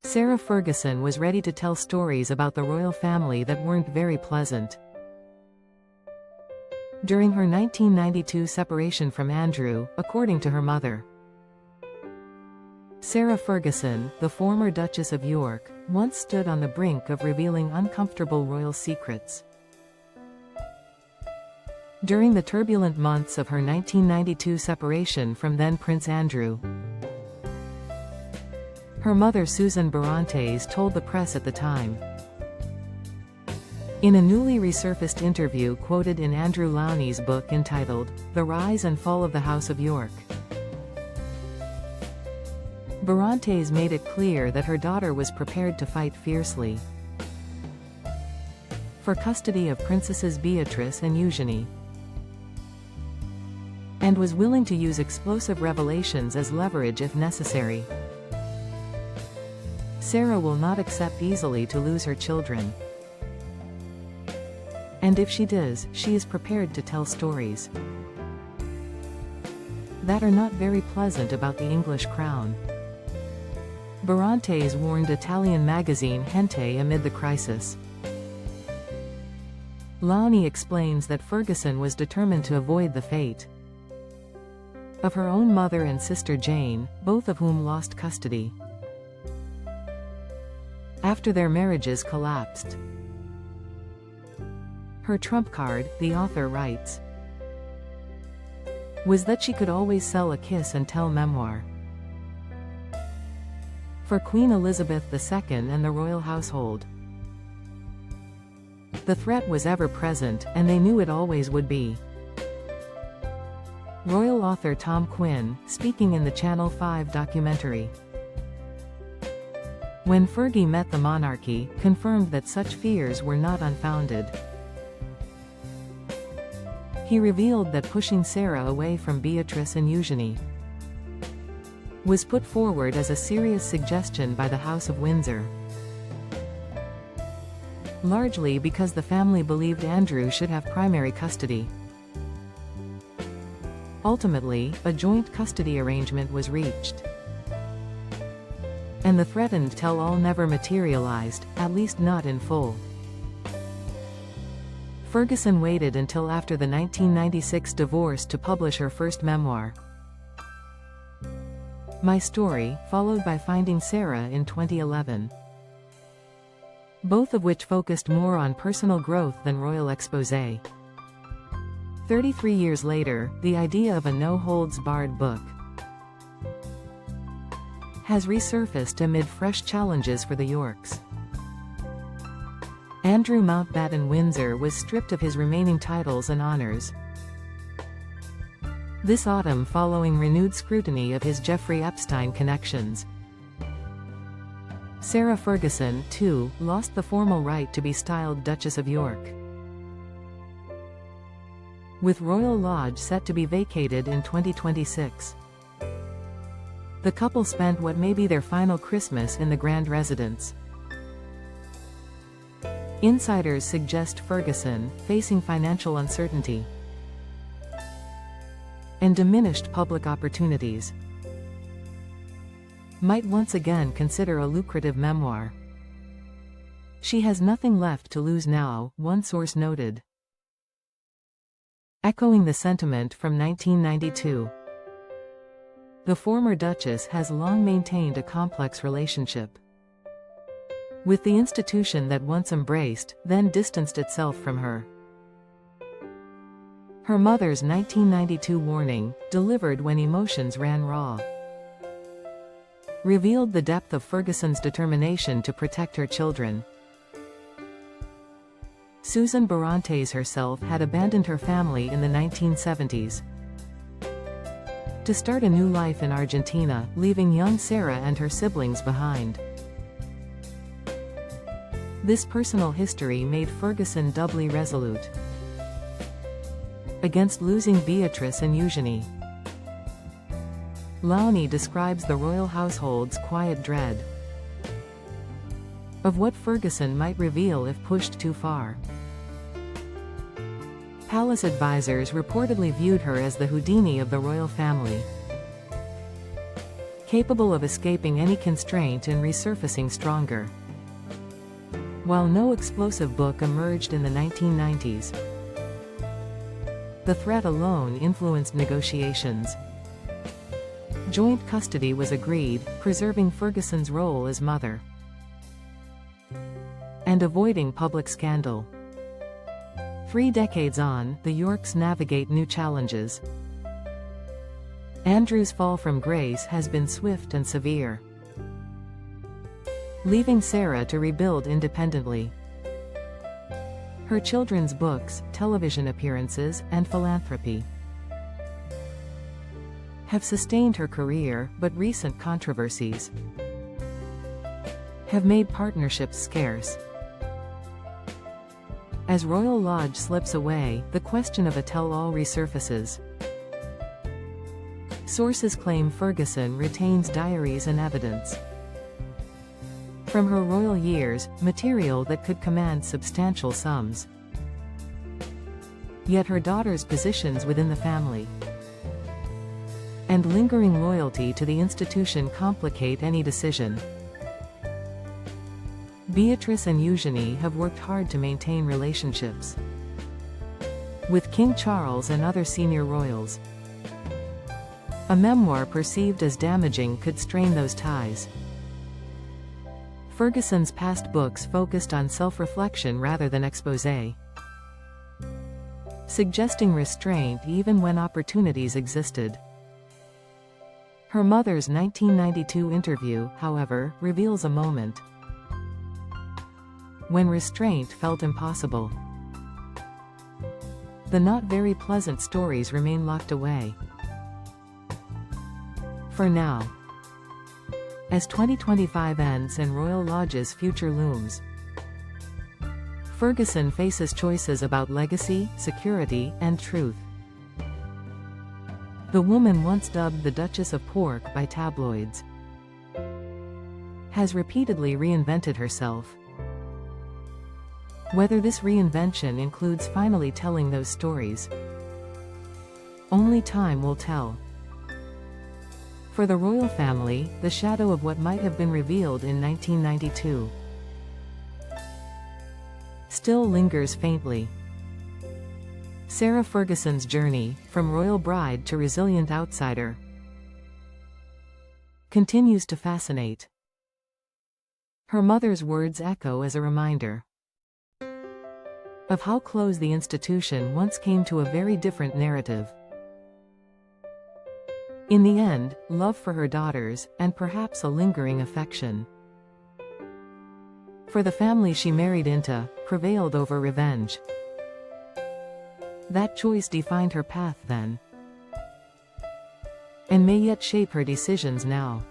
Sarah Ferguson was ready to tell stories about the royal family that weren't very pleasant. During her 1992 separation from Andrew, according to her mother, Sarah Ferguson, the former Duchess of York, once stood on the brink of revealing uncomfortable royal secrets. During the turbulent months of her 1992 separation from then Prince Andrew, her mother Susan Barantes told the press at the time. In a newly resurfaced interview quoted in Andrew Lowney's book entitled, The Rise and Fall of the House of York, Barantes made it clear that her daughter was prepared to fight fiercely for custody of Princesses Beatrice and Eugenie, and was willing to use explosive revelations as leverage if necessary. Sarah will not accept easily to lose her children. And if she does, she is prepared to tell stories that are not very pleasant about the English crown. Barantes warned Italian magazine Gente amid the crisis. Lowney explains that Ferguson was determined to avoid the fate of her own mother and sister Jane, both of whom lost custody after their marriages collapsed. Her trump card, the author writes, was that she could always sell a kiss and tell memoir for Queen Elizabeth II and the royal household. The threat was ever present, and they knew it always would be. Royal author Tom Quinn, speaking in the Channel 5 documentary When Fergie Met the Monarchy, confirmed that such fears were not unfounded. He revealed that pushing Sarah away from Beatrice and Eugenie was put forward as a serious suggestion by the House of Windsor, largely because the family believed Andrew should have primary custody. Ultimately, a joint custody arrangement was reached, and the threatened tell-all never materialized, at least not in full. Ferguson waited until after the 1996 divorce to publish her first memoir, My Story, followed by Finding Sarah in 2011, both of which focused more on personal growth than royal exposé. 33 years later, the idea of a no-holds-barred book has resurfaced amid fresh challenges for the Yorks. Andrew Mountbatten Windsor was stripped of his remaining titles and honors this autumn following renewed scrutiny of his Jeffrey Epstein connections. Sarah Ferguson, too, lost the formal right to be styled Duchess of York, with Royal Lodge set to be vacated in 2026. The couple spent what may be their final Christmas in the grand residence. Insiders suggest Ferguson, facing financial uncertainty and diminished public opportunities, might once again consider a lucrative memoir. She has nothing left to lose now, one source noted, echoing the sentiment from 1992. The former Duchess has long maintained a complex relationship with the institution that once embraced, then distanced itself from her. Her mother's 1992 warning, delivered when emotions ran raw, revealed the depth of Ferguson's determination to protect her children. Susan Barantes herself had abandoned her family in the 1970s to start a new life in Argentina, leaving young Sarah and her siblings behind. This personal history made Ferguson doubly resolute against losing Beatrice and Eugenie. Lowney describes the royal household's quiet dread of what Ferguson might reveal if pushed too far. Palace advisors reportedly viewed her as the Houdini of the royal family, capable of escaping any constraint and resurfacing stronger. While no explosive book emerged in the 1990s, the threat alone influenced negotiations. Joint custody was agreed, preserving Ferguson's role as mother and avoiding public scandal. 3 decades on, the Yorks navigate new challenges. Andrew's fall from grace has been swift and severe, leaving Sarah to rebuild independently. Her children's books, television appearances, and philanthropy have sustained her career, but recent controversies have made partnerships scarce. As Royal Lodge slips away, the question of a tell-all resurfaces. Sources claim Ferguson retains diaries and evidence from her royal years, material that could command substantial sums. Yet her daughter's positions within the family and lingering loyalty to the institution complicate any decision. Beatrice and Eugenie have worked hard to maintain relationships with King Charles and other senior royals. A memoir perceived as damaging could strain those ties. Ferguson's past books focused on self-reflection rather than exposé, suggesting restraint even when opportunities existed. Her mother's 1992 interview, however, reveals a moment when restraint felt impossible. The not very pleasant stories remain locked away for now. As 2025 ends and Royal Lodge's future looms, Ferguson faces choices about legacy, security, and truth. The woman once dubbed the Duchess of Pork by tabloids has repeatedly reinvented herself. Whether this reinvention includes finally telling those stories, only time will tell. For the royal family, the shadow of what might have been revealed in 1992 still lingers faintly. Sarah Ferguson's journey, from royal bride to resilient outsider, continues to fascinate. Her mother's words echo as a reminder of how close the institution once came to a very different narrative. In the end, love for her daughters, and perhaps a lingering affection for the family she married into, prevailed over revenge. That choice defined her path then, and may yet shape her decisions now.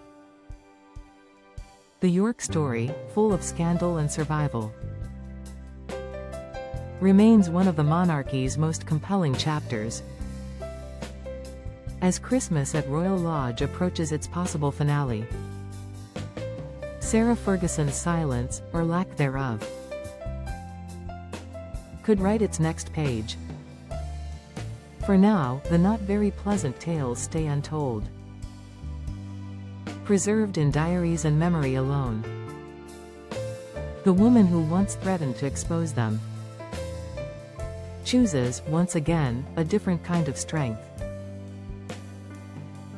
The York story, full of scandal and survival, remains one of the monarchy's most compelling chapters. As Christmas at Royal Lodge approaches its possible finale, Sarah Ferguson's silence, or lack thereof, could write its next page. For now, the not very pleasant tales stay untold, preserved in diaries and memory alone. The woman who once threatened to expose them chooses, once again, a different kind of strength.